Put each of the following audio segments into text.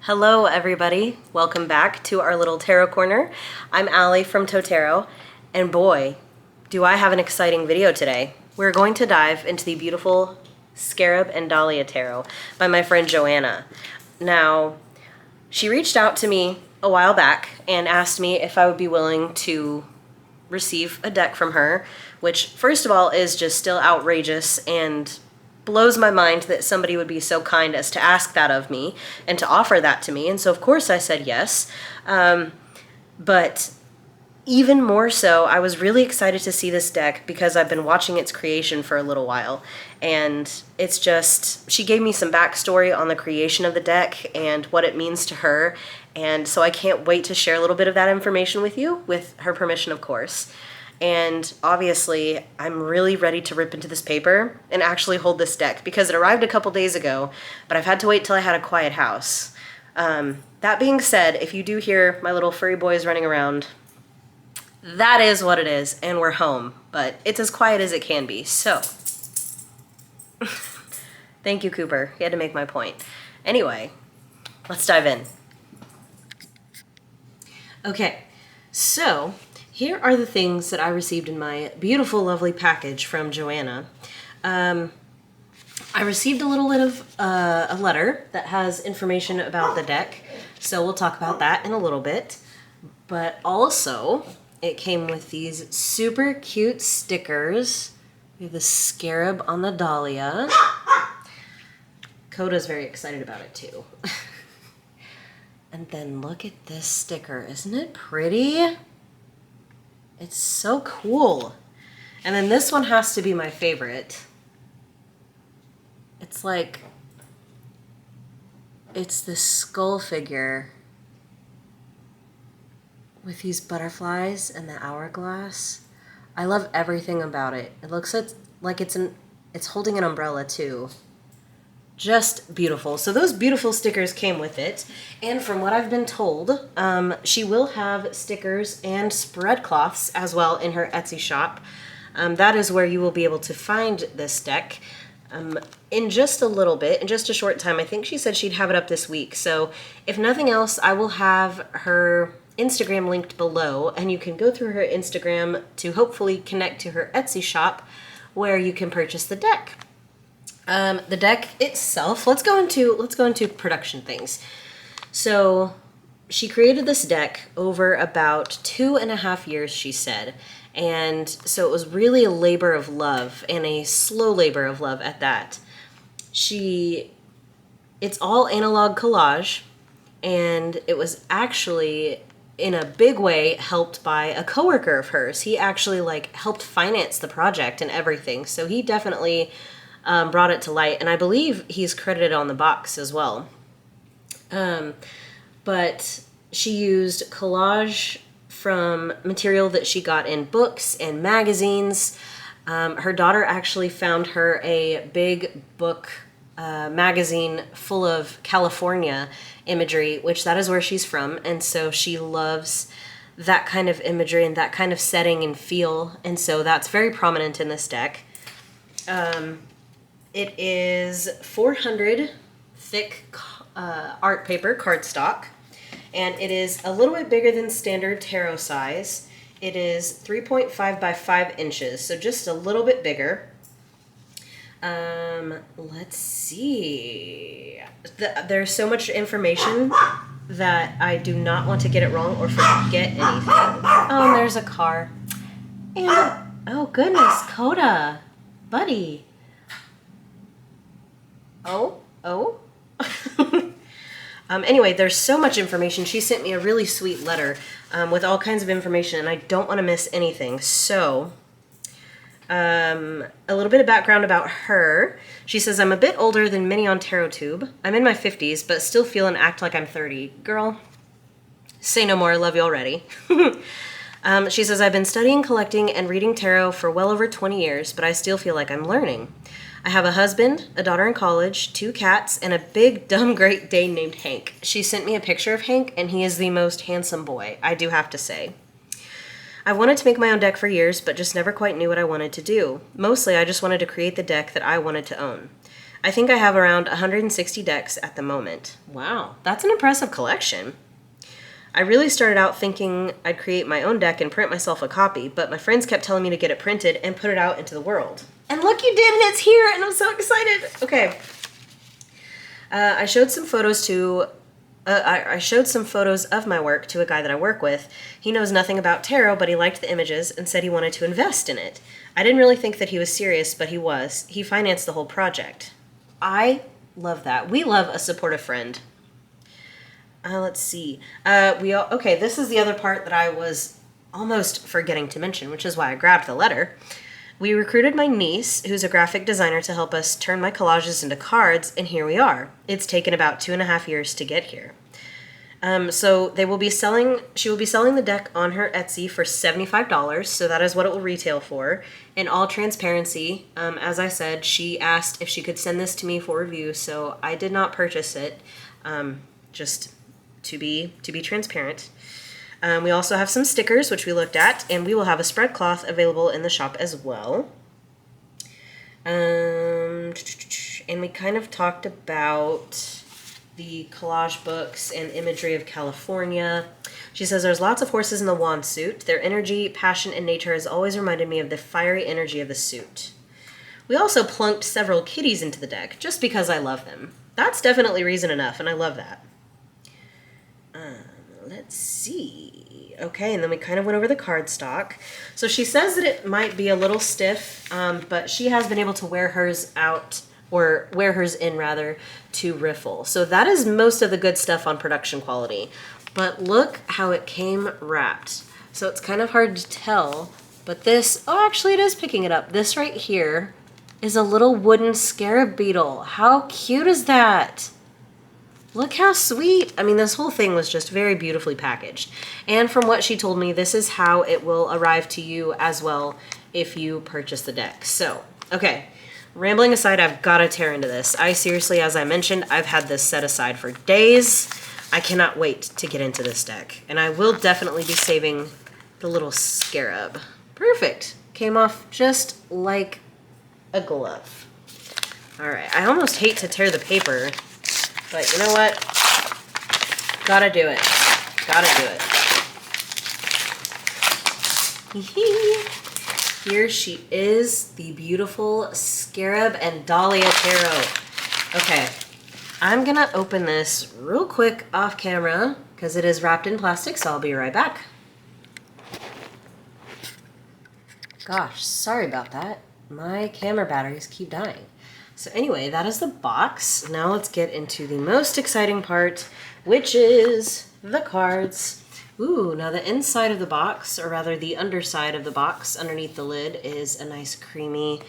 Hello everybody, welcome back to our little tarot corner. I'm Allie from Totero, and boy, do I have an exciting video today. We're going to dive into the beautiful Scarab and Dahlia Tarot by my friend Johanna. Now, she reached out to me a while back and asked me if I would be willing to receive a deck from her, which first of all is just still outrageous and blows my mind that somebody would be so kind as to ask that of me and to offer that to me. And so of course I said yes. But even more so, I was really excited to see this deck because I've been watching its creation for a little while. And it's just, she gave me some backstory on the creation of the deck and what it means to her. And so I can't wait to share a little bit of that information with you, with her permission, of course. And obviously, I'm really ready to rip into this paper and actually hold this deck because it arrived a couple days ago, but I've had to wait till I had a quiet house. That being said, if you do hear my little furry boys running around, that is what it is, and we're home, but it's as quiet as it can be, so. Thank you, Cooper. He had to make my point. Anyway, let's dive in. Okay, so here are the things that I received in my beautiful, lovely package from Johanna. I received a little bit of a letter that has information about the deck, so we'll talk about that in a little bit. But also, it came with these super cute stickers. We have the Scarab on the Dahlia. Coda's very excited about it too. And then look at this sticker. Isn't it pretty? It's so cool. And then this one has to be my favorite. It's like, it's this skull figure with these butterflies and the hourglass. I love everything about it. It looks like it's holding an umbrella too. Just beautiful. So those beautiful stickers came with it. And from what I've been told, she will have stickers and spread cloths as well in her Etsy shop. That is where you will be able to find this deck in just a little bit, in just a short time. I think she said she'd have it up this week. So if nothing else, I will have her Instagram linked below, and you can go through her Instagram to hopefully connect to her Etsy shop where you can purchase the deck. The deck itself, let's go into production things. So she created this deck over about 2.5 years, she said. And so it was really a labor of love, and a slow labor of love at that. It's all analog collage, and it was actually in a big way helped by a coworker of hers. He actually helped finance the project and everything. So he definitely brought it to light, and I believe he's credited on the box as well. But she used collage from material that she got in books and magazines. Her daughter actually found her a big book magazine full of California imagery, which that is where she's from, and so she loves that kind of imagery and that kind of setting and feel, and so that's very prominent in this deck. It is 400 thick art paper cardstock, and it is a little bit bigger than standard tarot size. It is 3.5 by 5 inches, so just a little bit bigger. Let's see. There's so much information that I do not want to get it wrong or forget anything. Oh, and there's a car. And, oh goodness, Coda, buddy. Oh. Anyway, there's so much information. She sent me a really sweet letter with all kinds of information, and I don't want to miss anything. So, a little bit of background about her. She says, I'm a bit older than many on TarotTube. I'm in my 50s, but still feel and act like I'm 30. Girl, say no more. I love you already. She says, I've been studying, collecting, and reading tarot for well over 20 years, but I still feel like I'm learning. I have a husband, a daughter in college, 2 cats, and a big, dumb Great Dane named Hank. She sent me a picture of Hank, and he is the most handsome boy, I do have to say. I've wanted to make my own deck for years, but just never quite knew what I wanted to do. Mostly, I just wanted to create the deck that I wanted to own. I think I have around 160 decks at the moment. Wow, that's an impressive collection. I really started out thinking I'd create my own deck and print myself a copy, but my friends kept telling me to get it printed and put it out into the world. And look, you did, and it's here, and I'm so excited. Okay. I showed some photos of my work to a guy that I work with. He knows nothing about tarot, but he liked the images and said he wanted to invest in it. I didn't really think that he was serious, but he was. He financed the whole project. I love that. We love a supportive friend. Let's see. Okay, this is the other part that I was almost forgetting to mention, which is why I grabbed the letter. We recruited my niece, who's a graphic designer, to help us turn my collages into cards, and here we are. It's taken about 2.5 years to get here. So she will be selling the deck on her Etsy for $75, so that is what it will retail for. In all transparency, as I said, she asked if she could send this to me for review, so I did not purchase it, just to be transparent. We also have some stickers, which we looked at, and we will have a spread cloth available in the shop as well. And we kind of talked about the collage books and imagery of California. She says there's lots of horses in the wand suit. Their energy, passion, and nature has always reminded me of the fiery energy of the suit. We also plunked several kitties into the deck, just because I love them. That's definitely reason enough, and I love that. Let's see. Okay, and then we kind of went over the cardstock. So she says that it might be a little stiff, but she has been able to wear hers out, or wear hers in rather, to riffle. So that is most of the good stuff on production quality. But look how it came wrapped. So it's kind of hard to tell, but this, oh, actually it is picking it up. This right here is a little wooden scarab beetle. How cute is that? Look how sweet. I mean, this whole thing was just very beautifully packaged. And from what she told me, this is how it will arrive to you as well if you purchase the deck. So, okay, rambling aside, I've got to tear into this. I seriously, as I mentioned, I've had this set aside for days. I cannot wait to get into this deck. And I will definitely be saving the little scarab. Perfect. Came off just like a glove. All right, I almost hate to tear the paper, but you know what? Gotta do it. Gotta do it. Here she is, the beautiful Scarab and Dahlia Tarot. Okay, I'm gonna open this real quick off camera because it is wrapped in plastic, so I'll be right back. Gosh, sorry about that. My camera batteries keep dying. So anyway, that is the box. Now let's get into the most exciting part, which is the cards. Ooh, now the inside of the box, or rather the underside of the box underneath the lid, is a nice creamy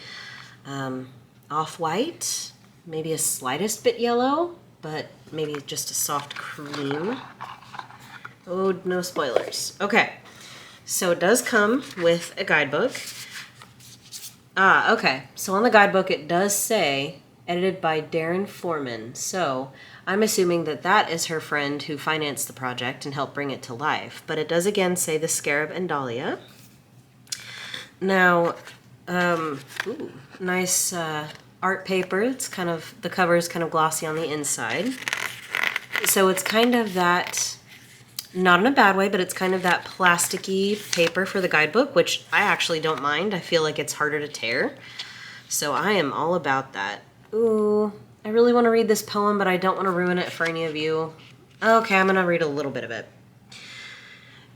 off-white, maybe a slightest bit yellow, but maybe just a soft cream. Oh, no spoilers. Okay, so it does come with a guidebook. Okay. So on the guidebook, it does say, edited by Darren Foreman. So I'm assuming that that is her friend who financed the project and helped bring it to life. But it does again say the Scarab and Dahlia. Now, ooh, nice art paper. It's kind of, the cover is kind of glossy on the inside. So it's kind of that, not in a bad way, but it's kind of that plasticky paper for the guidebook, which I actually don't mind. I feel like it's harder to tear. So I am all about that. Ooh, I really want to read this poem, but I don't want to ruin it for any of you. Okay, I'm going to read a little bit of it.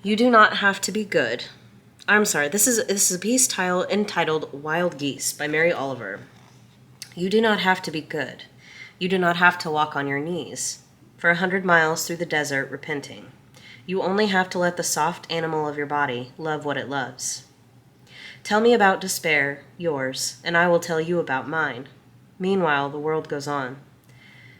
You do not have to be good. I'm sorry, this is a piece entitled Wild Geese by Mary Oliver. You do not have to be good. You do not have to walk on your knees for 100 miles through the desert repenting. You only have to let the soft animal of your body love what it loves. Tell me about despair, yours, and I will tell you about mine. Meanwhile, the world goes on.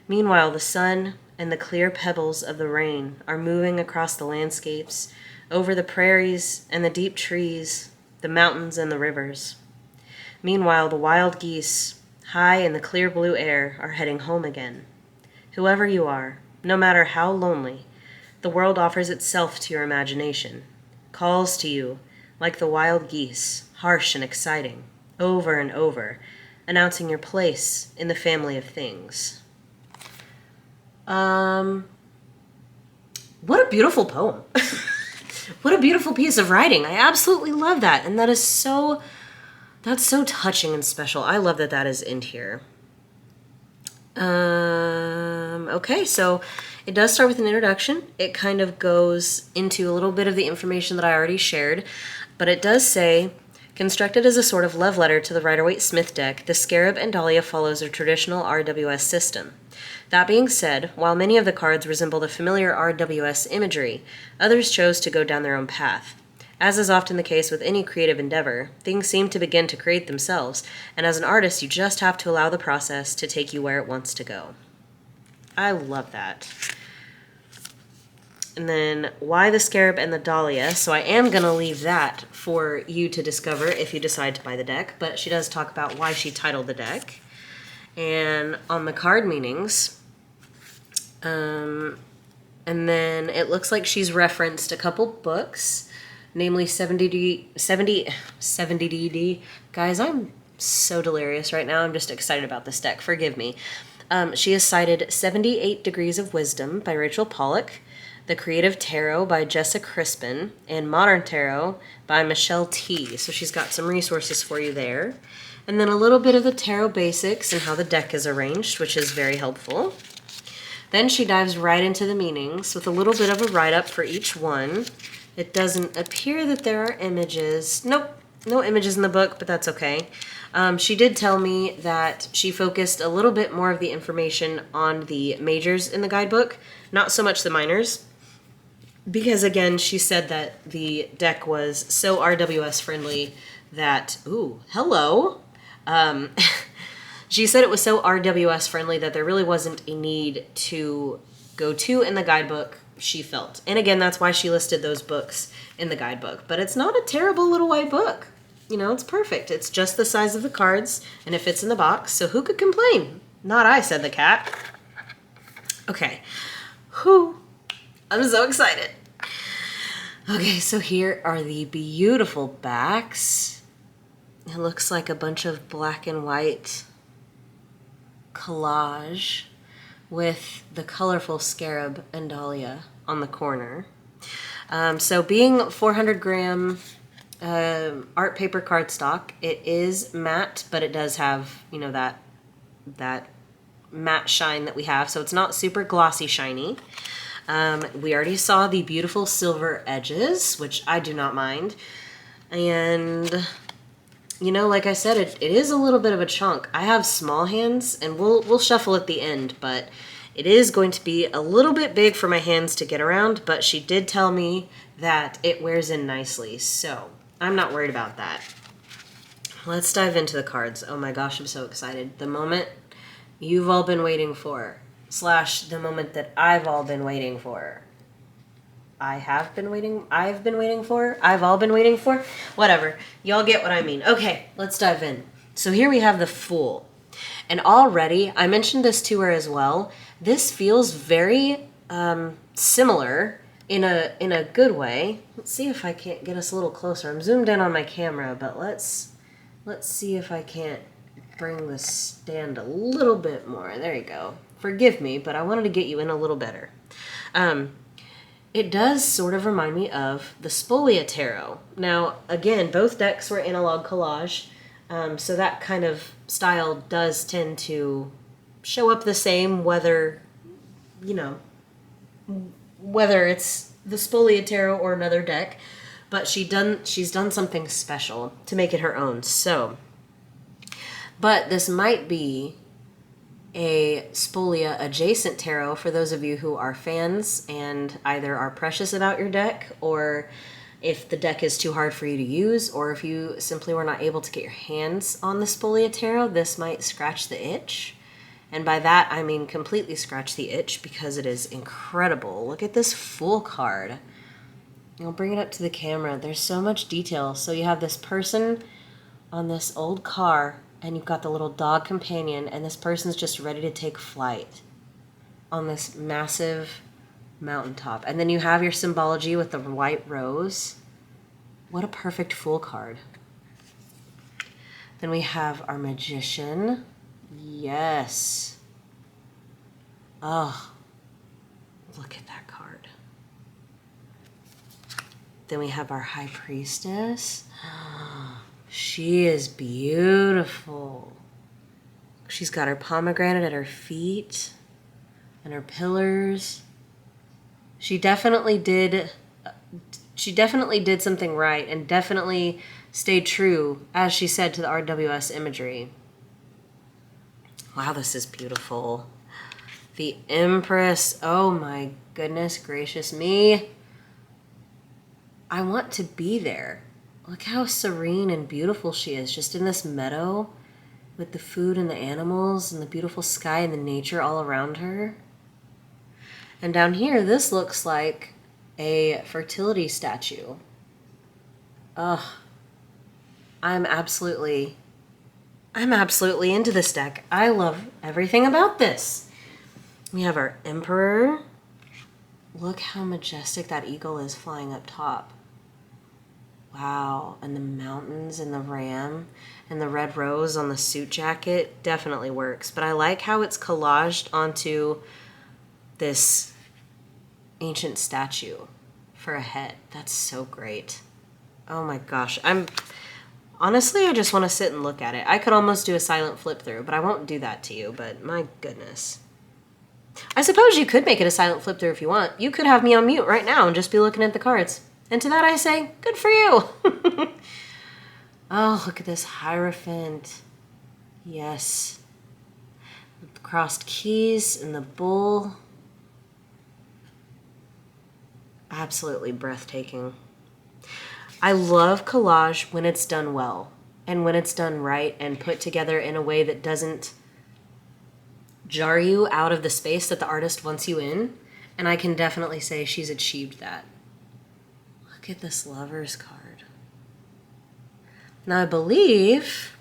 Meanwhile, the sun and the clear pebbles of the rain are moving across the landscapes, over the prairies and the deep trees, the mountains and the rivers. Meanwhile, the wild geese, high in the clear blue air, are heading home again. Whoever you are, no matter how lonely, the world offers itself to your imagination, calls to you like the wild geese, harsh and exciting, over and over, announcing your place in the family of things. What a beautiful poem. What a beautiful piece of writing. I absolutely love that. And that's so touching and special. I love that that is in here. Okay, so it does start with an introduction. It kind of goes into a little bit of the information that I already shared, but it does say, constructed as a sort of love letter to the Rider-Waite-Smith deck, the Scarab and Dahlia follows a traditional RWS system. That being said, while many of the cards resemble the familiar RWS imagery, others chose to go down their own path. As is often the case with any creative endeavor, things seem to begin to create themselves, and as an artist, you just have to allow the process to take you where it wants to go. I love that. And then, why the Scarab and the Dahlia? So I am going to leave that for you to discover if you decide to buy the deck, but she does talk about why she titled the deck. And on the card meanings, and then it looks like she's referenced a couple books, namely 70DD. Guys, I'm so delirious right now. I'm just excited about this deck. Forgive me. She has cited 78 Degrees of Wisdom by Rachel Pollack, The Creative Tarot by Jessa Crispin, and Modern Tarot by Michelle T. So she's got some resources for you there. And then a little bit of the tarot basics and how the deck is arranged, which is very helpful. Then she dives right into the meanings with a little bit of a write-up for each one. It doesn't appear that there are images. Nope, no images in the book, but that's okay. She did tell me that she focused a little bit more of the information on the majors in the guidebook, not so much the minors, because again, she said that the deck was so RWS friendly that, ooh, hello. She said it was so RWS friendly that there really wasn't a need to go to in the guidebook, she felt. And again, that's why she listed those books in the guidebook. But it's not a terrible little white book. You know, it's perfect. It's just the size of the cards, and it fits in the box, so who could complain? Not I, said the cat. Okay. Whew. I'm so excited. Okay, so here are the beautiful backs. It looks like a bunch of black and white collage with the colorful Scarab and Dahlia on the corner. So being 400 gram art paper cardstock, it is matte, but it does have, you know, that matte shine that we have, so it's not super glossy shiny. We already saw the beautiful silver edges, which I do not mind. And, you know, like I said, it is a little bit of a chunk. I have small hands, and we'll shuffle at the end, but it is going to be a little bit big for my hands to get around, but she did tell me that it wears in nicely, so I'm not worried about that. Let's dive into the cards. Oh my gosh, I'm so excited. The moment you've all been waiting for, / the moment that I've all been waiting for. I've been waiting for? Whatever. Y'all get what I mean. Okay, let's dive in. So here we have the Fool. And already, I mentioned this to her as well, this feels very similar in a good way. Let's see if I can't get us a little closer. I'm zoomed in on my camera, but let's see if I can't bring the stand a little bit more. There you go. Forgive me, but I wanted to get you in a little better. It does sort of remind me of the Spolia Tarot. Now, again, both decks were analog collage, so that kind of style does tend to show up the same, whether it's the Spolia Tarot or another deck, but she's done something special to make it her own. So, but this might be a Spolia adjacent tarot for those of you who are fans and either are precious about your deck, or if the deck is too hard for you to use, or if you simply were not able to get your hands on the Spolia Tarot, this might scratch the itch. And by that, I mean completely scratch the itch, because it is incredible. Look at this Fool card. I'll bring it up to the camera. There's so much detail. So you have this person on this old car, and you've got the little dog companion, and this person's just ready to take flight on this massive mountaintop. And then you have your symbology with the white rose. What a perfect Fool card. Then we have our Magician. Yes. Oh, look at that card. Then we have our High Priestess. She is beautiful. She's got her pomegranate at her feet and her pillars. She definitely did something right and definitely stayed true, as she said, to the RWS imagery. Wow, this is beautiful. The Empress. Oh my goodness gracious me. I want to be there. Look how serene and beautiful she is, just in this meadow with the food and the animals and the beautiful sky and the nature all around her. And down here, this looks like a fertility statue. Ugh. I'm absolutely into this deck. I love everything about this. We have our Emperor. Look how majestic that eagle is flying up top. Wow, and the mountains and the ram and the red rose on the suit jacket definitely works. But I like how it's collaged onto this ancient statue for a head. That's so great. Oh my gosh. Honestly, I just want to sit and look at it. I could almost do a silent flip through, but I won't do that to you. But my goodness. I suppose you could make it a silent flip through if you want. You could have me on mute right now and just be looking at the cards. And to that I say, good for you. Oh, look at this Hierophant. Yes. With the crossed keys and the bull. Absolutely breathtaking. I love collage when it's done well and when it's done right and put together in a way that doesn't jar you out of the space that the artist wants you in. And I can definitely say she's achieved that. Look at this Lover's card. Now I believe,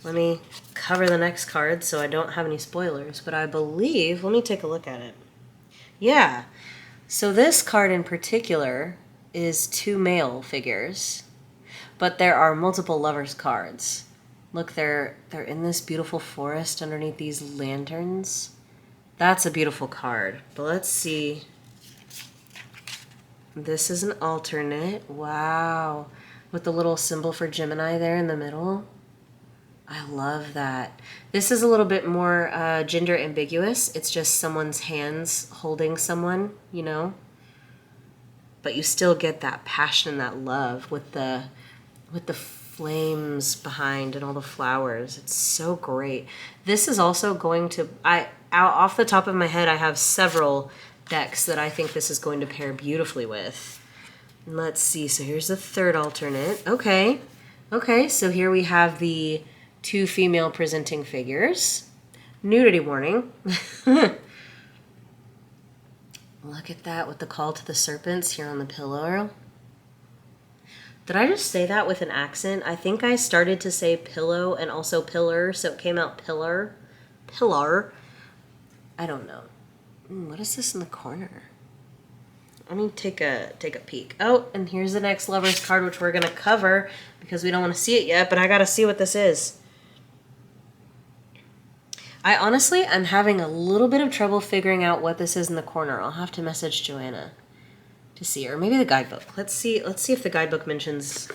let me cover the next card so I don't have any spoilers, but I believe, let me take a look at it. Yeah, so this card in particular is 2 male figures, but there are multiple Lovers cards. Look, they're in this beautiful forest underneath these lanterns. That's a beautiful card, but let's see. This is an alternate. Wow. With the little symbol for Gemini there in the middle. I love that. This is a little bit more gender ambiguous. It's just someone's hands holding someone, you know? But you still get that passion and that love with the flames behind and all the flowers. It's so great. This is also going to, off the top of my head, I have several decks that I think this is going to pair beautifully with. Let's see. So here's the third alternate. Okay. So here we have the 2 female presenting figures. Nudity warning. Look at that with the call to the serpents here on the pillow. Did I just say that with an accent? I think I started to say pillow and also pillar, so it came out pillar. Pillar. I don't know. What is this in the corner? Let me take a peek. Oh, and here's the next Lover's card, which we're going to cover because we don't want to see it yet, but I got to see what this is. I'm having a little bit of trouble figuring out what this is in the corner. I'll have to message Johanna to see, or maybe the guidebook. Let's see if the guidebook mentions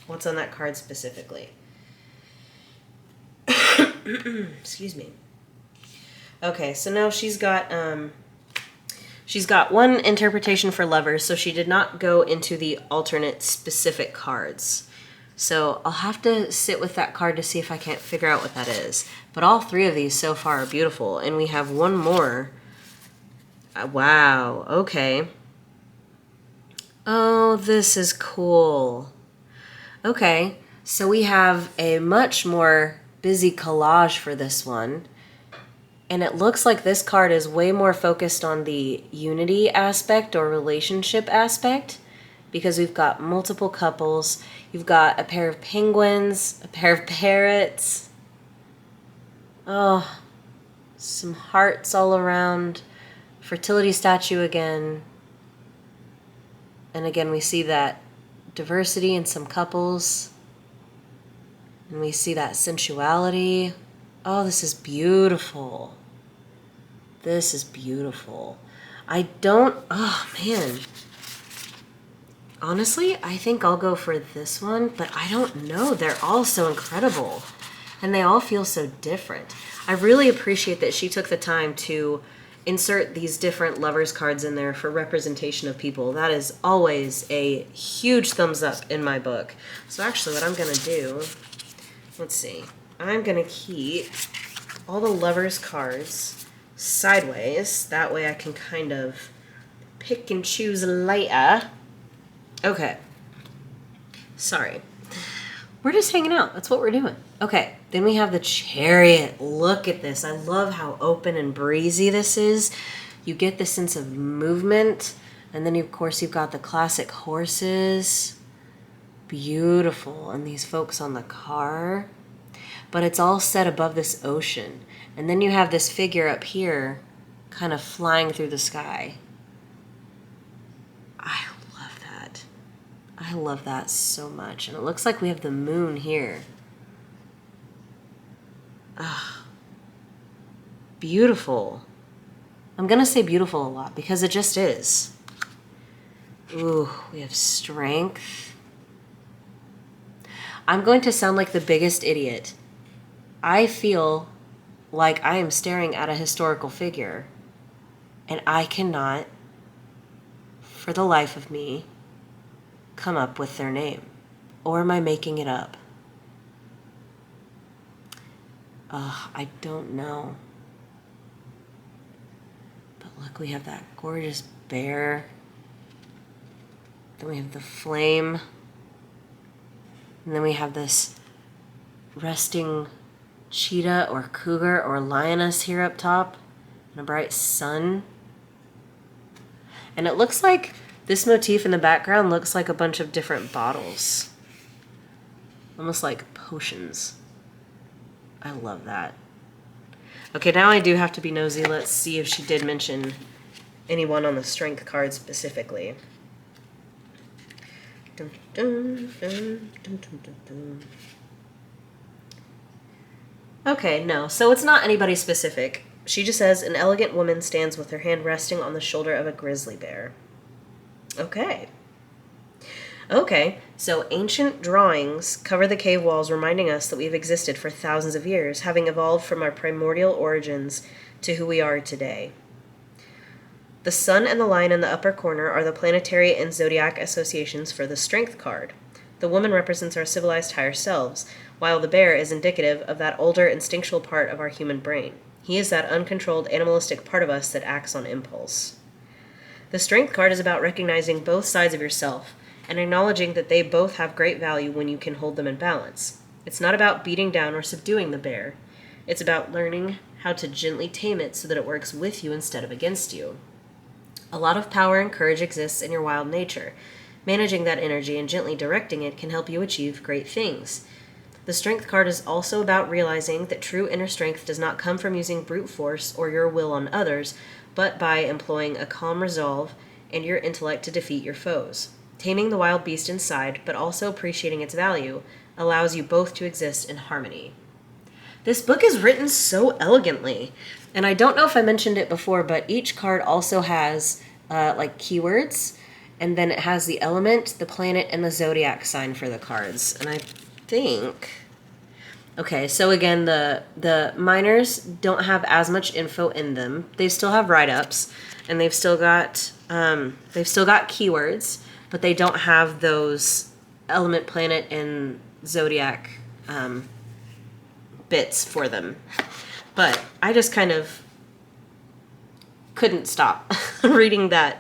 what's on that card specifically. Excuse me. Okay, so now she's got one interpretation for Lovers, so she did not go into the alternate specific cards. So I'll have to sit with that card to see if I can't figure out what that is. But all 3 of these so far are beautiful, and we have one more. Wow, okay. Oh, this is cool. Okay, so we have a much more busy collage for this one. And it looks like this card is way more focused on the unity aspect or relationship aspect, because we've got multiple couples. You've got a pair of penguins, a pair of parrots. Oh, some hearts all around. Fertility statue again. And again, we see that diversity in some couples. And we see that sensuality. Oh, this is beautiful. This is beautiful. Oh man. Honestly, I think I'll go for this one, but I don't know. They're all so incredible. And they all feel so different. I really appreciate that she took the time to insert these different lovers cards in there for representation of people. That is always a huge thumbs up in my book. So actually what I'm going to do, let's see. I'm going to keep all the lovers cards sideways. That way I can kind of pick and choose later. Okay. Sorry. We're just hanging out. That's what we're doing. Okay. Then we have the Chariot. Look at this. I love how open and breezy this is. You get the sense of movement. And then, of course, you've got the classic horses. Beautiful. And these folks on the car. But it's all set above this ocean. And then you have this figure up here kind of flying through the sky. I love that so much. And it looks like we have the moon here. Ah, beautiful. I'm going to say beautiful a lot because it just is. Ooh, we have strength. I'm going to sound like the biggest idiot. I feel like I am staring at a historical figure and I cannot, for the life of me, come up with their name. Or am I making it up? I don't know. But look, we have that gorgeous bear. Then we have the flame. And then we have this resting cheetah or cougar or lioness here up top. And a bright sun. And it looks like this motif in the background looks like a bunch of different bottles. Almost like potions. I love that. Okay, now I do have to be nosy. Let's see if she did mention anyone on the strength card specifically. Dun, dun, dun, dun, dun, dun, dun. Okay, no. So it's not anybody specific. She just says, an elegant woman stands with her hand resting on the shoulder of a grizzly bear. Okay. Okay, so ancient drawings cover the cave walls, reminding us that we've existed for thousands of years, having evolved from our primordial origins to who we are today. The sun and the lion in the upper corner are the planetary and zodiac associations for the strength card. The woman represents our civilized higher selves, while the bear is indicative of that older instinctual part of our human brain. He is that uncontrolled animalistic part of us that acts on impulse. The strength card is about recognizing both sides of yourself and acknowledging that they both have great value when you can hold them in balance. It's not about beating down or subduing the bear. It's about learning how to gently tame it so that it works with you instead of against you. A lot of power and courage exists in your wild nature. Managing that energy and gently directing it can help you achieve great things. The strength card is also about realizing that true inner strength does not come from using brute force or your will on others, but by employing a calm resolve and your intellect to defeat your foes. Taming the wild beast inside, but also appreciating its value, allows you both to exist in harmony. This book is written so elegantly, and I don't know if I mentioned it before, but each card also has like keywords, and then it has the element, the planet, and the zodiac sign for the cards. And I think... Okay, so again, the minors don't have as much info in them. They still have write-ups, and they've still got keywords, but they don't have those element, planet, and zodiac bits for them. But I just kind of couldn't stop reading that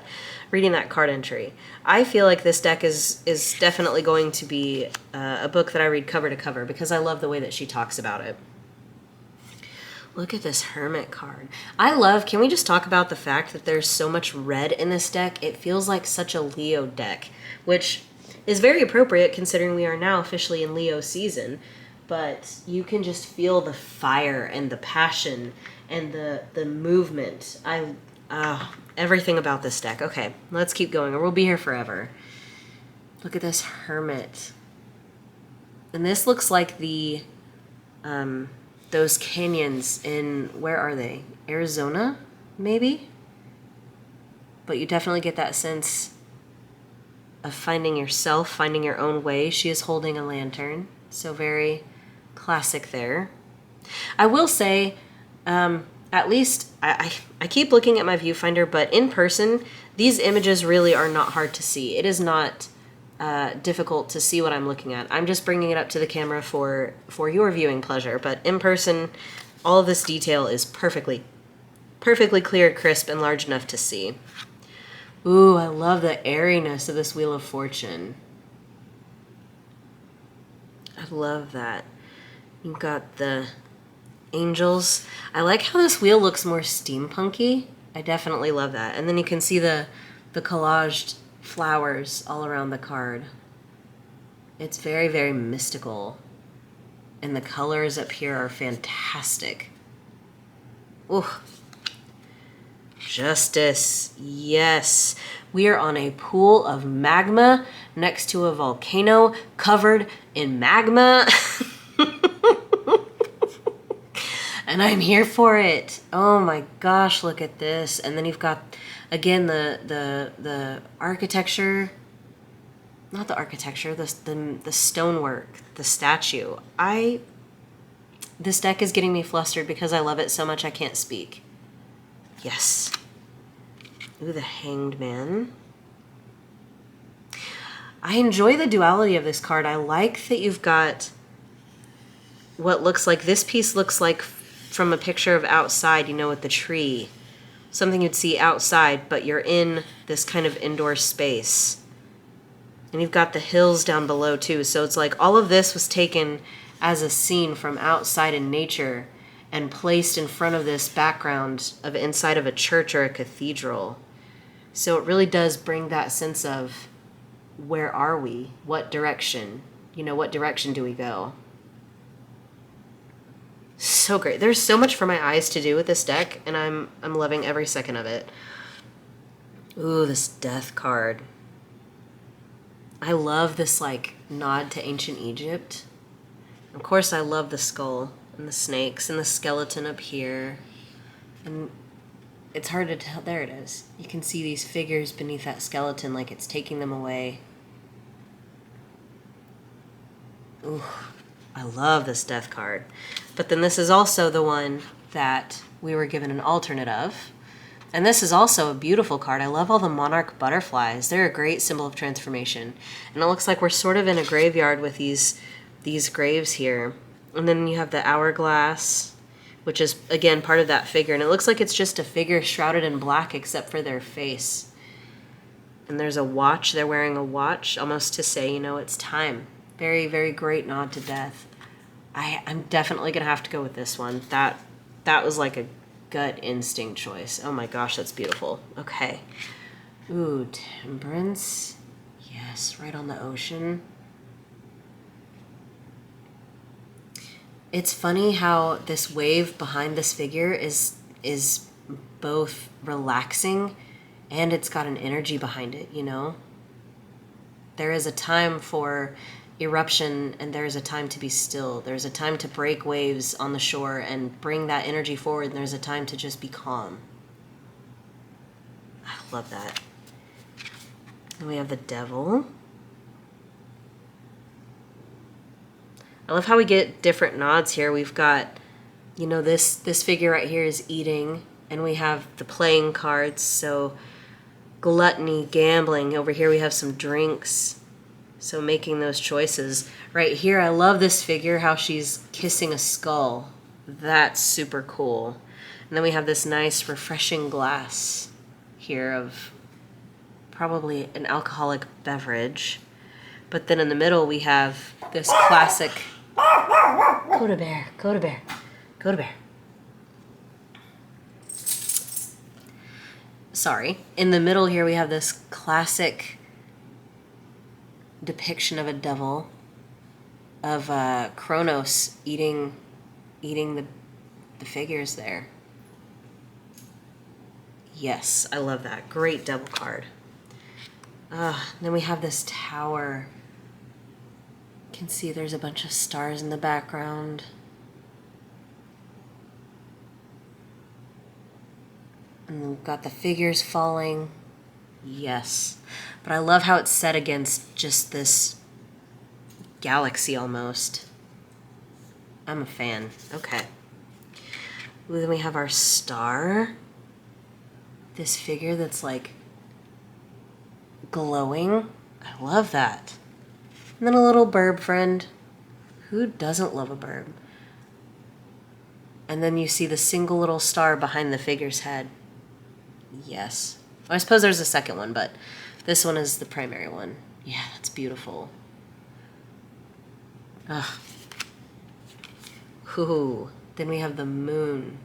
card entry. I feel like this deck is definitely going to be a book that I read cover to cover because I love the way that she talks about it. Look at this Hermit card. Can we just talk about the fact that there's so much red in this deck? It feels like such a Leo deck, which is very appropriate considering we are now officially in Leo season. But you can just feel the fire and the passion and the movement. Everything about this deck. Okay, let's keep going or we'll be here forever. Look at this Hermit. And this looks like the, those canyons in, where are they? Arizona, maybe? But you definitely get that sense of finding yourself, finding your own way. She is holding a lantern, so very classic there. I will say, at least, I keep looking at my viewfinder, but in person, these images really are not hard to see. It is not difficult to see what I'm looking at. I'm just bringing it up to the camera for your viewing pleasure, but in person, all of this detail is perfectly clear, crisp, and large enough to see. Ooh, I love the airiness of this Wheel of Fortune. I love that. You've got the angels. I like how this wheel looks more steampunky. I definitely love that. And then you can see the collaged flowers all around the card. It's very, very mystical. And the colors up here are fantastic. Ooh. Justice. Yes. We are on a pool of magma next to a volcano covered in magma. And I'm here for it. Oh my gosh, look at this. And then you've got, again, the architecture. Not the architecture, the stonework, the statue. This deck is getting me flustered because I love it so much I can't speak. Yes. Ooh, the Hanged Man. I enjoy the duality of this card. I like that you've got what looks like, this piece looks like from a picture of outside, you know, with the tree. Something you'd see outside, but you're in this kind of indoor space. And you've got the hills down below too. So it's like all of this was taken as a scene from outside in nature and placed in front of this background of inside of a church or a cathedral. So it really does bring that sense of, where are we? What direction? You know, what direction do we go? So great. There's so much for my eyes to do with this deck, and I'm loving every second of it. Ooh, this Death card. I love this, like, nod to ancient Egypt. Of course, I love the skull and the snakes and the skeleton up here. And it's hard to tell. There it is. You can see these figures beneath that skeleton like it's taking them away. Ooh, I love this Death card. But then this is also the one that we were given an alternate of. And this is also a beautiful card. I love all the monarch butterflies. They're a great symbol of transformation. And it looks like we're sort of in a graveyard with these graves here. And then you have the hourglass, which is, again, part of that figure. And it looks like it's just a figure shrouded in black except for their face. And there's a watch. They're wearing a watch, almost to say, you know, it's time. Very, very great nod to death. I'm definitely going to have to go with this one. That was like a gut instinct choice. Oh my gosh, that's beautiful. Okay. Ooh, Temperance. Yes, right on the ocean. It's funny how this wave behind this figure is both relaxing and it's got an energy behind it, you know? There is a time for eruption and there's a time to be still. There's a time to break waves on the shore and bring that energy forward, and there's a time to just be calm. I love that. And we have the Devil. I love how we get different nods here. We've got, you know, this figure right here is eating, and we have the playing cards, so gluttony, gambling. Over here we have some drinks. So making those choices. Right here, I love this figure, how she's kissing a skull. That's super cool. And then we have this nice, refreshing glass here of probably an alcoholic beverage. But then in the middle, we have this classic... Go to bear, go to bear, go to bear. Sorry. In the middle here, we have this classic depiction of a devil, of Kronos eating the figures there. Yes, I love that. Great devil card. Then we have this tower. can see there's a bunch of stars in the background. And then we've got the figures falling. Yes. But I love how it's set against just this galaxy almost. I'm a fan. Okay. Ooh, then we have our star. This figure that's like glowing. I love that. And then a little burb friend. Who doesn't love a burb? And then you see the single little star behind the figure's head. Yes. Well, I suppose there's a second one, but this one is the primary one. Yeah, that's beautiful. Ugh. Ooh. Then we have the moon.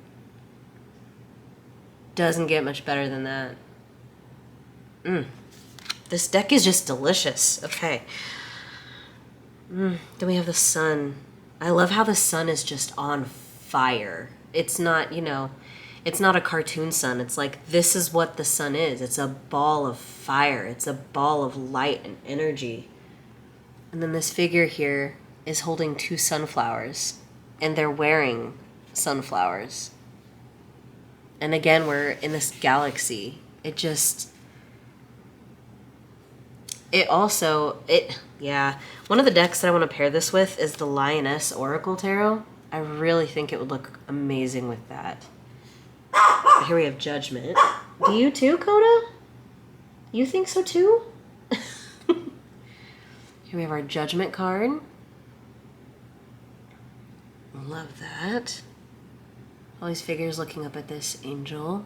Doesn't get much better than that. This deck is just delicious. Okay. Then we have the sun. I love how the sun is just on fire. It's not, you know, it's not a cartoon sun. It's like, this is what the sun is. It's a ball of fire. It's a ball of light and energy. And then this figure here is holding 2 sunflowers. And they're wearing sunflowers. And again, we're in this galaxy. Yeah. One of the decks that I want to pair this with is the Lioness Oracle Tarot. I really think it would look amazing with that. Here we have Judgment. Do you too, Coda? You think so too? Here we have our Judgment card. Love that. All these figures looking up at this angel.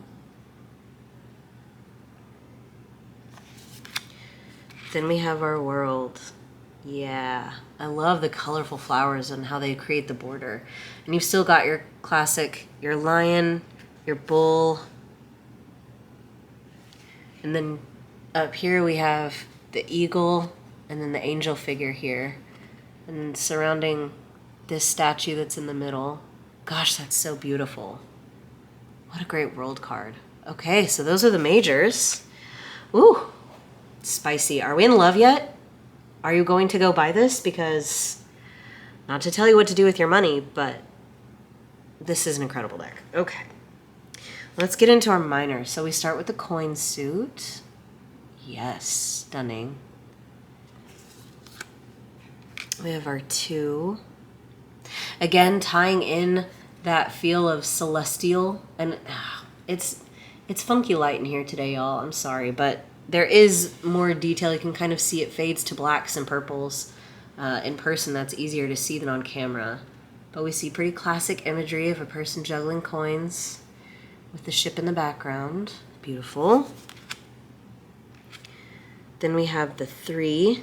Then we have our world. Yeah. I love the colorful flowers and how they create the border. And you've still got your classic, your lion, your bull. And then up here we have the eagle and then the angel figure here. And surrounding this statue that's in the middle. Gosh, that's so beautiful. What a great world card. Okay, so those are the majors. Ooh, spicy. Are we in love yet? Are you going to go buy this? Because, not to tell you what to do with your money, but this is an incredible deck. Okay. Let's get into our minors. So we start with the coin suit. Yes, stunning. We have our 2. Again, tying in that feel of celestial, and it's funky light in here today, y'all. I'm sorry, but there is more detail. You can kind of see it fades to blacks and purples. In person, that's easier to see than on camera. But we see pretty classic imagery of a person juggling coins with the ship in the background. Beautiful. Then we have the 3.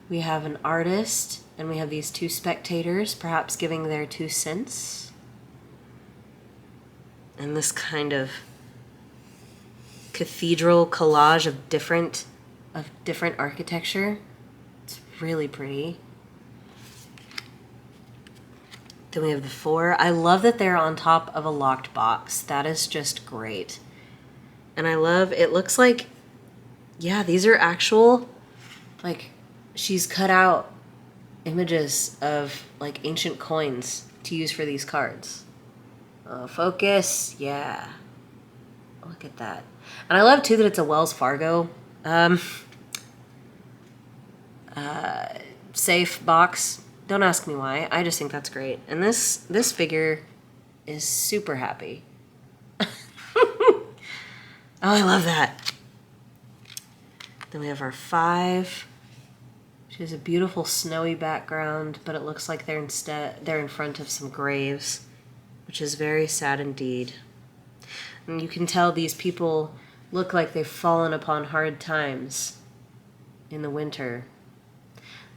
We have an artist, and we have these 2 spectators, perhaps giving their 2 cents. And this kind of cathedral collage of different architecture. It's really pretty. Then we have the 4. I love that they're on top of a locked box. That is just great. And I love, it looks like, yeah, these are actual, like, she's cut out images of like ancient coins to use for these cards. Focus, yeah. Look at that. And I love too that it's a Wells Fargo safe box. Don't ask me why. I just think that's great. And this figure is super happy. Oh, I love that. Then we have our 5. She has a beautiful snowy background, but it looks like they're in front of some graves, which is very sad indeed. And you can tell these people look like they've fallen upon hard times in the winter.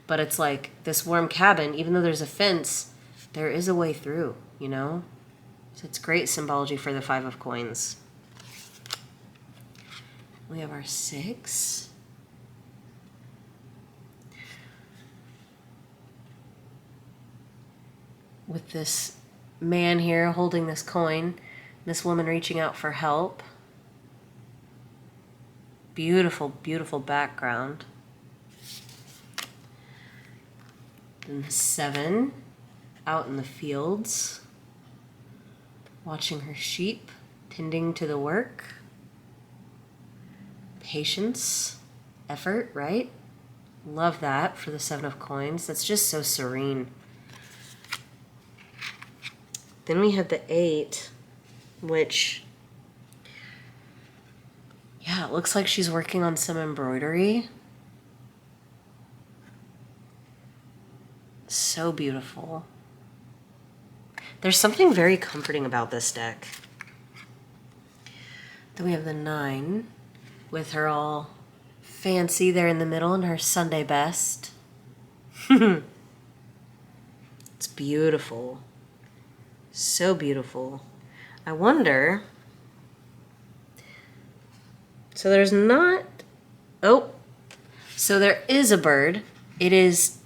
But it's like this warm cabin, even though there's a fence, there is a way through, you know? So it's great symbology for the 5 of coins. We have our 6. With this man here holding this coin, this woman reaching out for help. Beautiful, beautiful background. Then the 7 out in the fields, watching her sheep, tending to the work. Patience, effort, right? Love that for the 7 of coins. That's just so serene. Then we have the 8, which, yeah, it looks like she's working on some embroidery. So beautiful. There's something very comforting about this deck. Then we have the 9 with her all fancy there in the middle in her Sunday best. It's beautiful. So beautiful. I wonder... So there's not... Oh. So there is a bird. It is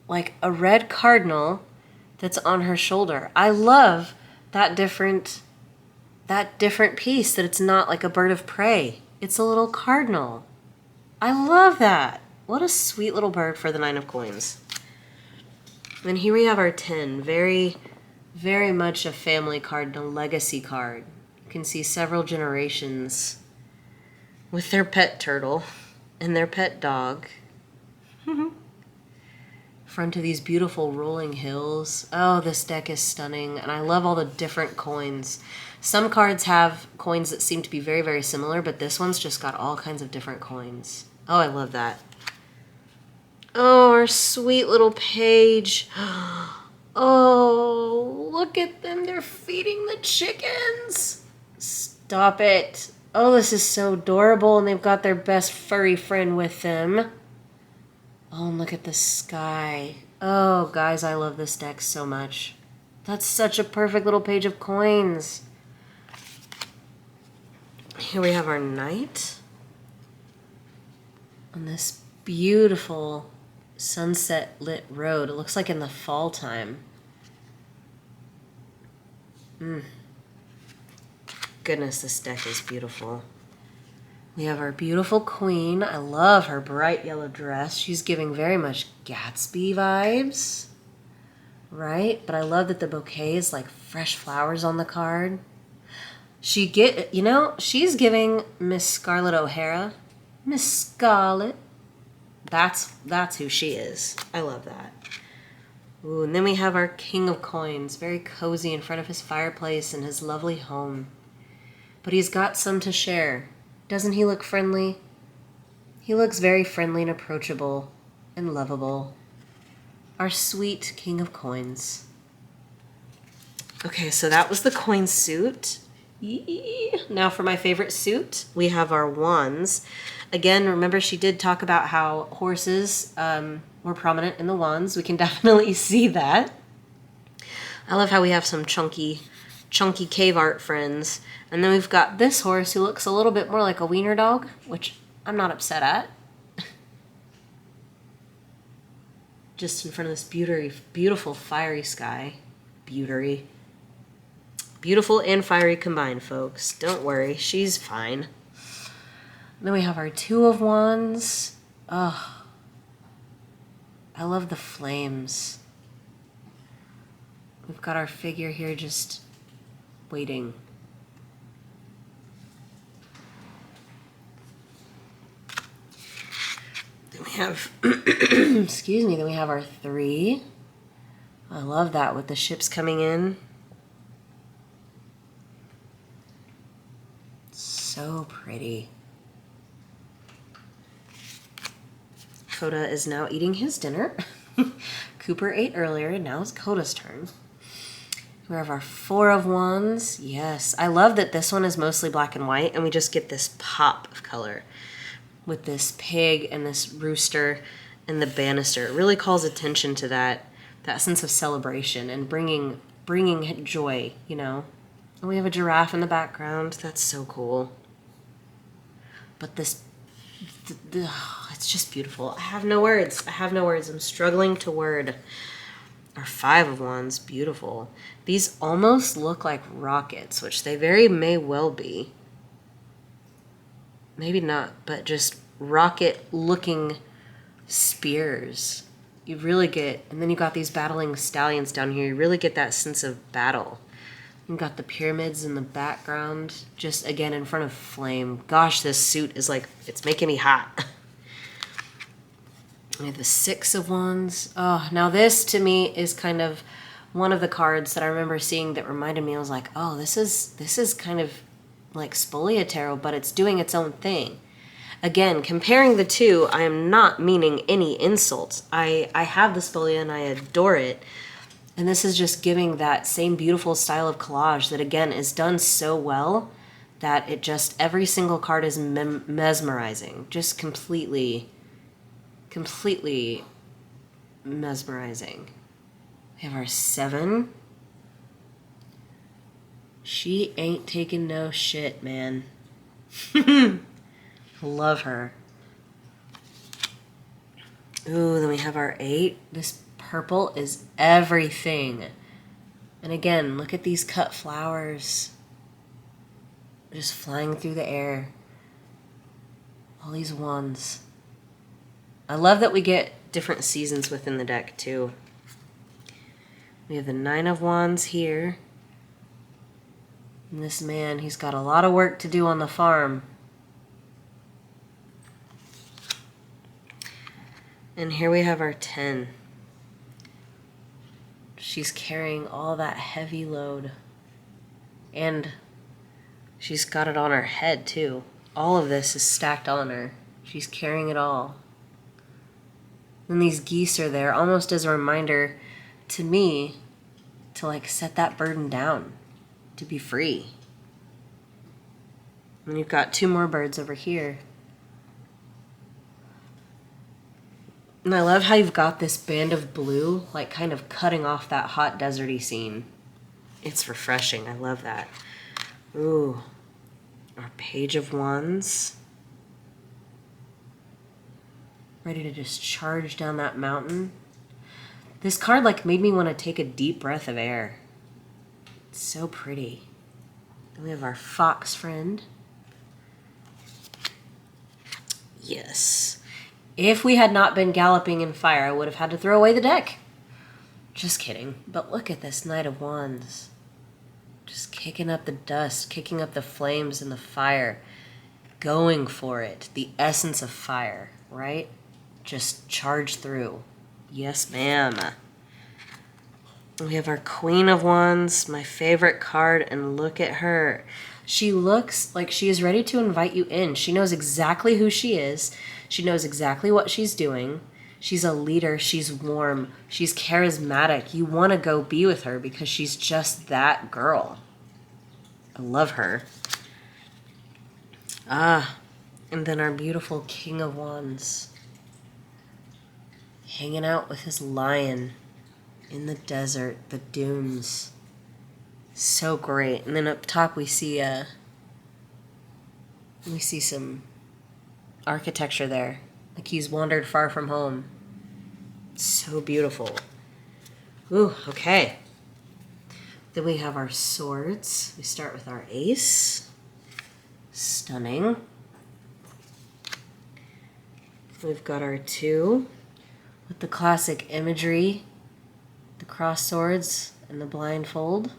like a red cardinal that's on her shoulder. I love that different piece, that it's not like a bird of prey. It's a little cardinal. I love that. What a sweet little bird for the 9 of coins. And here we have our 10. Very, very much a family card and a legacy card. You can see several generations with their pet turtle and their pet dog. Front of these beautiful rolling hills. Oh, this deck is stunning. And I love all the different coins. Some cards have coins that seem to be very, very similar, but this one's just got all kinds of different coins. Oh, I love that. Oh, our sweet little page. Oh, look at them. They're feeding the chickens. Stop it. Oh, this is so adorable, and they've got their best furry friend with them. Oh, and look at the sky. Oh, guys, I love this deck so much. That's such a perfect little page of coins. Here we have our knight on this beautiful sunset lit road. It looks like in the fall time. Goodness, this deck is beautiful. We have our beautiful queen. I love her bright yellow dress. She's giving very much Gatsby vibes, right? But I love that the bouquet is like fresh flowers on the card. She's giving Miss Scarlett O'Hara. Miss Scarlett. That's who she is. I love that. Ooh, and then we have our king of coins, very cozy in front of his fireplace in his lovely home. But he's got some to share. Doesn't he look friendly? He looks very friendly and approachable and lovable. Our sweet king of coins. Okay, so that was the coin suit. Now for my favorite suit, we have our wands. Again, remember she did talk about how horses were prominent in the wands. We can definitely see that. I love how we have some chunky cave art friends. And then we've got this horse who looks a little bit more like a wiener dog, which I'm not upset at. Just in front of this beautiful fiery sky. Beautiful and fiery combined, folks. Don't worry, she's fine. Then we have our 2 of wands. Oh, I love the flames. We've got our figure here just waiting. Then we have, excuse me, then we have our 3. I love that with the ships coming in. So pretty. Coda is now eating his dinner. Cooper ate earlier, and now it's Coda's turn. We have our 4 of wands. Yes, I love that this one is mostly black and white, and we just get this pop of color with this pig and this rooster and the banister. It really calls attention to that sense of celebration and bringing joy, you know. And we have a giraffe in the background. That's so cool. But this, it's just beautiful. I have no words. I'm struggling to word. Our 5 of wands, beautiful. These almost look like rockets, which they very may well be. Maybe not, but just rocket-looking spears. you really get, and then you got these battling stallions down here, you really get that sense of battle. You got the pyramids in the background, just again in front of flame. Gosh, this suit is like, it's making me hot. We have the Six of Wands. Oh, now this to me is kind of one of the cards that I remember seeing that reminded me, I was like, oh, this is kind of like Spolia Tarot, but it's doing its own thing. Again, comparing the two, I am not meaning any insults. I have the Spolia and I adore it. And this is just giving that same beautiful style of collage that, again, is done so well that it just, every single card is mesmerizing. Just completely mesmerizing. We have our 7. She ain't taking no shit, man. Love her. Ooh, then we have our 8. This purple is everything. And again, look at these cut flowers. Just flying through the air. All these wands. I love that we get different seasons within the deck, too. We have the 9 of Wands here. And this man, he's got a lot of work to do on the farm. And here we have our 10. She's carrying all that heavy load. And she's got it on her head, too. All of this is stacked on her. She's carrying it all. And these geese are there almost as a reminder to me to like set that burden down, to be free. And you've got 2 more birds over here. And I love how you've got this band of blue, like kind of cutting off that hot deserty scene. It's refreshing. I love that. Ooh, our Page of Wands. Ready to just charge down that mountain. This card like made me want to take a deep breath of air. It's so pretty. Then we have our fox friend. Yes. If we had not been galloping in fire, I would have had to throw away the deck. Just kidding. But look at this Knight of Wands. Just kicking up the dust, kicking up the flames and the fire. Going for it. The essence of fire, right? Just charge through. Yes, ma'am. We have our Queen of Wands, my favorite card, and look at her. She looks like she is ready to invite you in. She knows exactly who she is. She knows exactly what she's doing. She's a leader. She's warm. She's charismatic. You want to go be with her because she's just that girl. I love her. Ah, and then our beautiful King of Wands. Hanging out with his lion in the desert, the dunes. So great. And then up top we see some architecture there. Like he's wandered far from home. So beautiful. Ooh, okay. Then we have our swords. We start with our ace. Stunning. We've got our 2 with the classic imagery, the cross swords and the blindfold,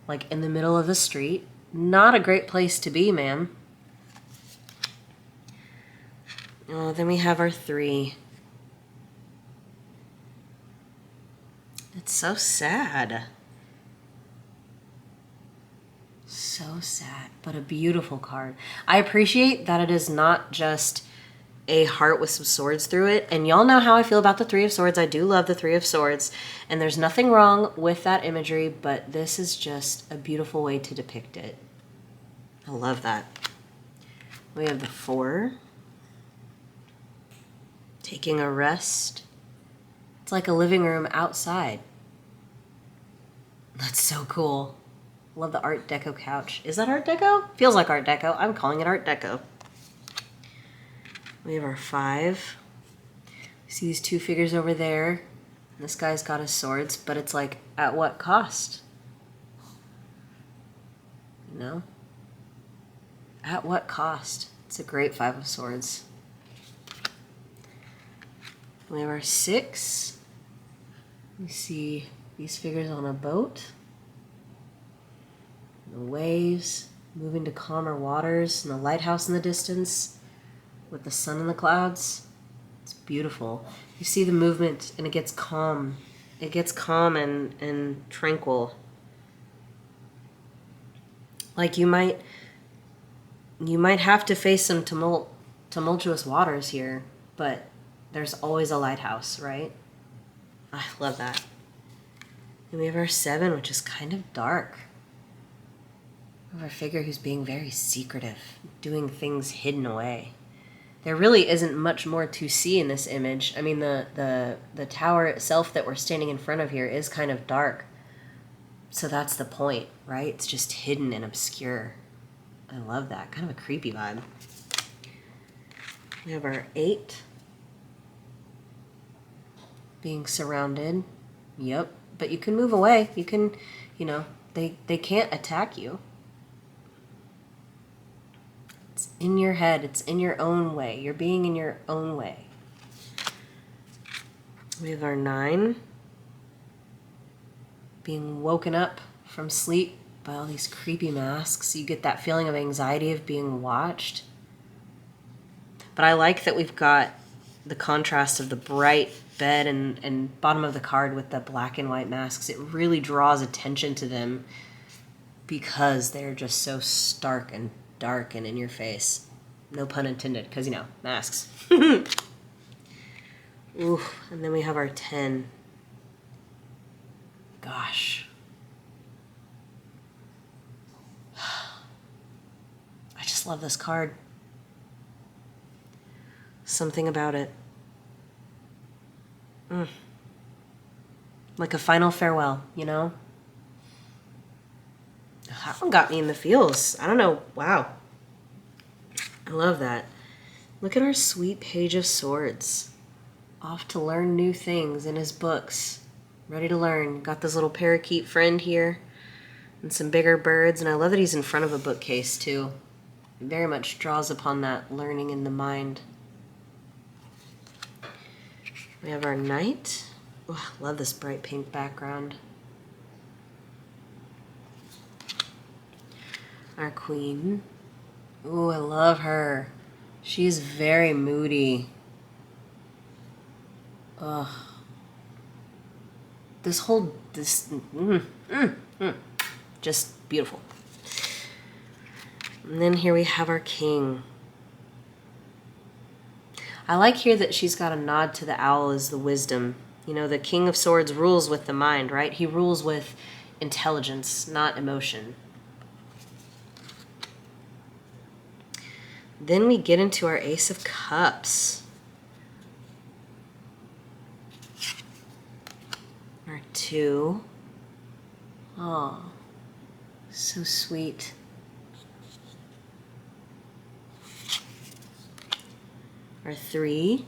like in the middle of the street. Not a great place to be, ma'am. Oh, then we have our 3. It's so sad. So sad, but a beautiful card. I appreciate that it is not just a heart with some swords through it. And y'all know how I feel about the 3 of Swords. I do love the 3 of Swords. And there's nothing wrong with that imagery, but this is just a beautiful way to depict it. I love that. We have the 4. Taking a rest. It's like a living room outside. That's so cool. Love the Art Deco couch. Is that Art Deco? Feels like Art Deco. I'm calling it Art Deco. We have our 5. We see these 2 figures over there. This guy's got his swords, but it's like, at what cost? You know? At what cost? It's a great 5 of Swords. We have our 6. We see these figures on a boat. The waves moving to calmer waters, and the lighthouse in the distance with the sun in the clouds. It's beautiful. You see the movement and it gets calm. It gets calm and tranquil. Like you might have to face some tumultuous waters here, but there's always a lighthouse, right? I love that. And we have our 7, which is kind of dark. We have our figure who's being very secretive, doing things hidden away. There really isn't much more to see in this image. I mean, the tower itself that we're standing in front of here is kind of dark. So that's the point, right? It's just hidden and obscure. I love that. Kind of a creepy vibe. We have our 8. Being surrounded. Yep. But you can move away. You can, they can't attack you. It's in your head. It's in your own way. You're being in your own way. We have our 9. Being woken up from sleep by all these creepy masks. You get that feeling of anxiety of being watched. But I like that we've got the contrast of the bright bed and bottom of the card with the black and white masks. It really draws attention to them because they're just so stark and dark and in your face. No pun intended, because, masks. Ooh, and then we have our 10. Gosh. I just love this card. Something about it. Like a final farewell, That one got me in the feels. I don't know. Wow. I love that. Look at our sweet Page of Swords. Off to learn new things in his books. Ready to learn. Got this little parakeet friend here. And some bigger birds. And I love that he's in front of a bookcase, too. It very much draws upon that learning in the mind. We have our Knight. Oh, I love this bright pink background. Our Queen. Ooh, I love her. She's very moody. Ugh. Just beautiful. And then here we have our King. I like here that she's got a nod to the owl as the wisdom. The King of Swords rules with the mind, right? He rules with intelligence, not emotion. Then we get into our Ace of Cups. Our 2. Oh, so sweet. Our 3.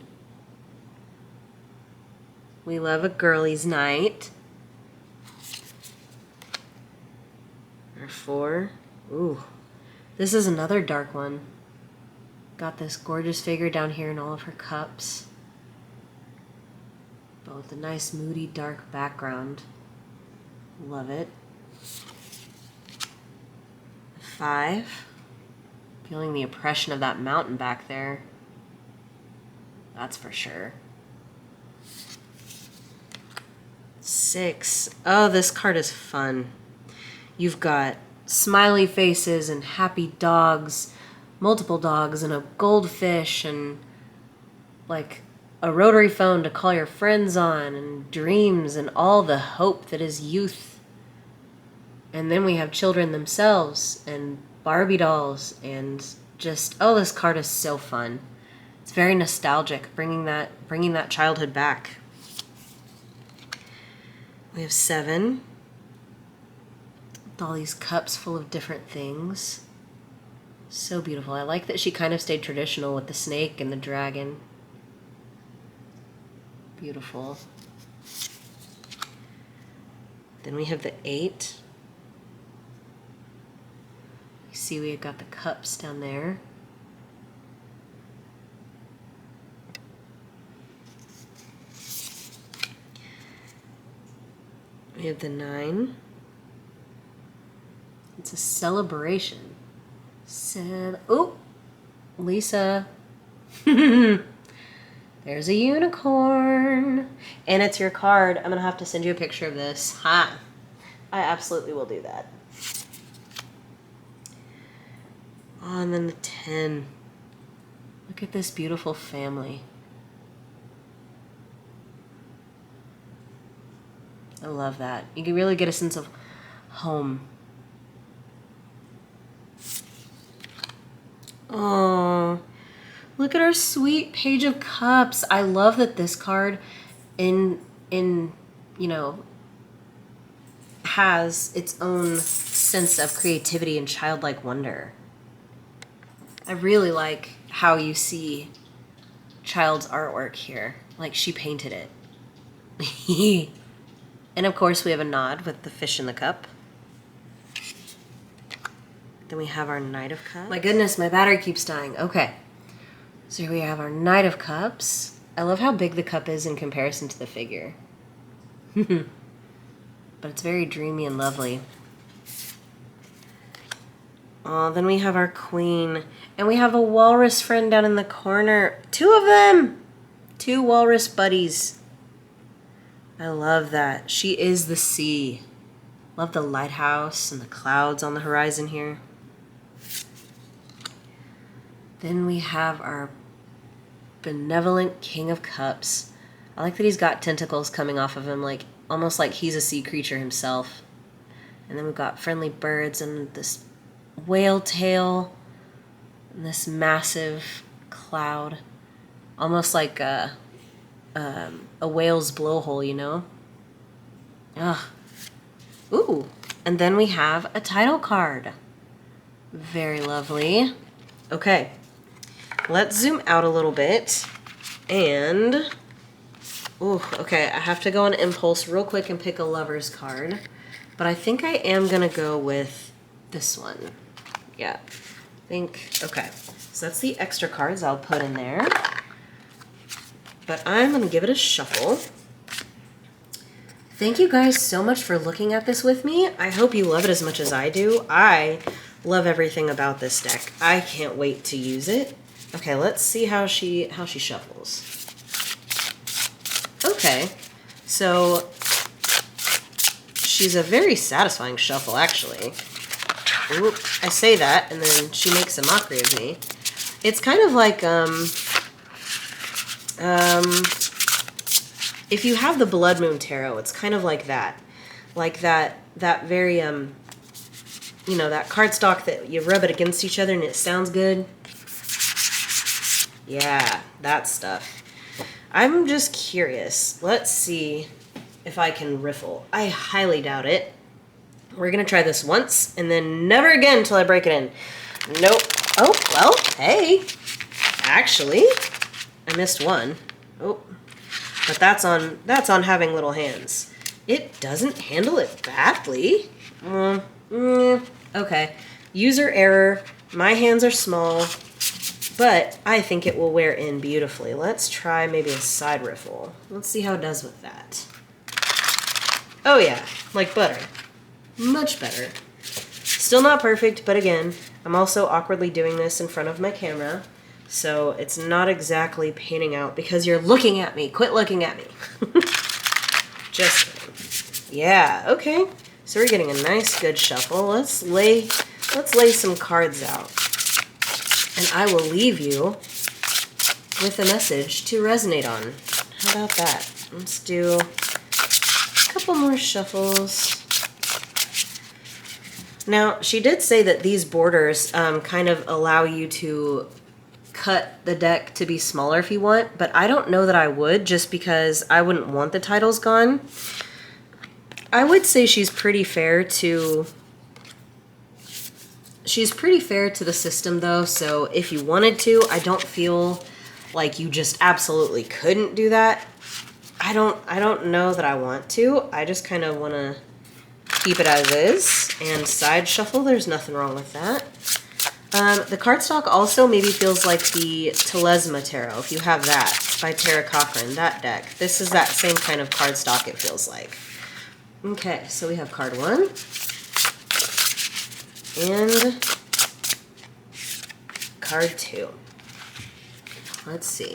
We love a girly's night. Our 4. Ooh, this is another dark one. Got this gorgeous figure down here in all of her cups. But with a nice moody dark background. Love it. 5. Feeling the oppression of that mountain back there. That's for sure. 6. Oh, this card is fun. You've got smiley faces and happy dogs, multiple dogs, and a goldfish, and like a rotary phone to call your friends on, and dreams, and all the hope that is youth. And then we have children themselves, and Barbie dolls, and just, oh, this card is so fun. It's very nostalgic, bringing that childhood back. We have 7. With all these cups full of different things. So beautiful. I like that she kind of stayed traditional with the snake and the dragon. Beautiful. Then we have the 8. You see we've got the cups down there. We have the 9. It's a celebration. Oh, Lisa. There's a unicorn. And it's your card. I'm going to have to send you a picture of this. Ha! I absolutely will do that. Oh, and then the 10. Look at this beautiful family. I love that. You can really get a sense of home. Oh, look at our sweet Page of Cups. I love that this card has its own sense of creativity and childlike wonder. I really like how you see child's artwork here. Like she painted it. And of course we have a nod with the fish in the cup. Then we have our Knight of Cups. My goodness, my battery keeps dying. Okay. So here we have our Knight of Cups. I love how big the cup is in comparison to the figure. But it's very dreamy and lovely. Oh, then we have our Queen. And we have a walrus friend down in the corner. 2 of them! 2 walrus buddies. I love that. She is the sea. Love the lighthouse and the clouds on the horizon here. Then we have our benevolent King of Cups. I like that he's got tentacles coming off of him, like almost like he's a sea creature himself. And then we've got friendly birds and this whale tail and this massive cloud, almost like a whale's blowhole, you know? Ugh. Ooh, and then we have a title card. Very lovely. Okay, let's zoom out a little bit and, ooh, okay, I have to go on impulse real quick and pick a lover's card, but I think I am gonna go with this one. Yeah, I think, okay, so that's the extra cards I'll put in there, but I'm gonna give it a shuffle. Thank you guys so much for looking at this with me. I hope you love it as much as I do. I love everything about this deck. I can't wait to use it. Okay, let's see how she shuffles. Okay, so she's a very satisfying shuffle, actually. Ooh, I say that, and then she makes a mockery of me. It's kind of like, if you have the Blood Moon Tarot, it's kind of like that. Like that very, you know, that cardstock that you rub it against each other and it sounds good. Yeah, that stuff. I'm just curious. Let's see if I can riffle. I highly doubt it. We're going to try this once and then never again until I break it in. Nope. Oh, well, hey. Actually, I missed one. Oh. But that's on having little hands. It doesn't handle it badly. Okay. User error. My hands are small, but I think it will wear in beautifully. Let's try maybe a side riffle. Let's see how it does with that. Oh yeah, like butter. Much better. Still not perfect, but again, I'm also awkwardly doing this in front of my camera. So it's not exactly panning out because you're looking at me. Quit looking at me. Just kidding. Yeah, okay. So we're getting a nice good shuffle. Let's lay some cards out. And I will leave you with a message to resonate on. How about that? Let's do a couple more shuffles. Now, she did say that these borders kind of allow you to cut the deck to be smaller if you want, but I don't know that I would, just because I wouldn't want the titles gone. I would say she's pretty fair to the system though, so if you wanted to, I don't feel like you just absolutely couldn't do that. I don't know that I want to. I just kind of want to keep it as is and side shuffle. There's nothing wrong with that. The cardstock also maybe feels like the Telesma Tarot, if you have that, by Tara Cochran, that deck. This is that same kind of cardstock, it feels like. Okay, so we have card 1 and card 2. Let's see.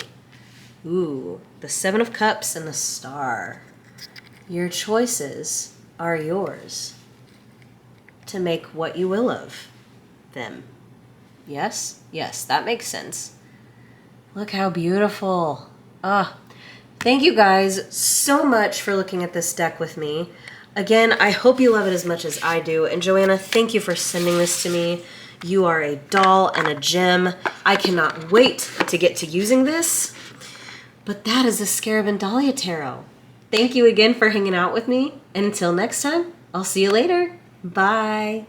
Ooh, the 7 of Cups and the Star. Your choices are yours to make what you will of them. Yes? Yes, that makes sense. Look how beautiful. Ah, thank you guys so much for looking at this deck with me. Again, I hope you love it as much as I do. And Joanna, thank you for sending this to me. You are a doll and a gem. I cannot wait to get to using this. But that is the Scarab and Dahlia Tarot. Thank you again for hanging out with me. And until next time, I'll see you later. Bye.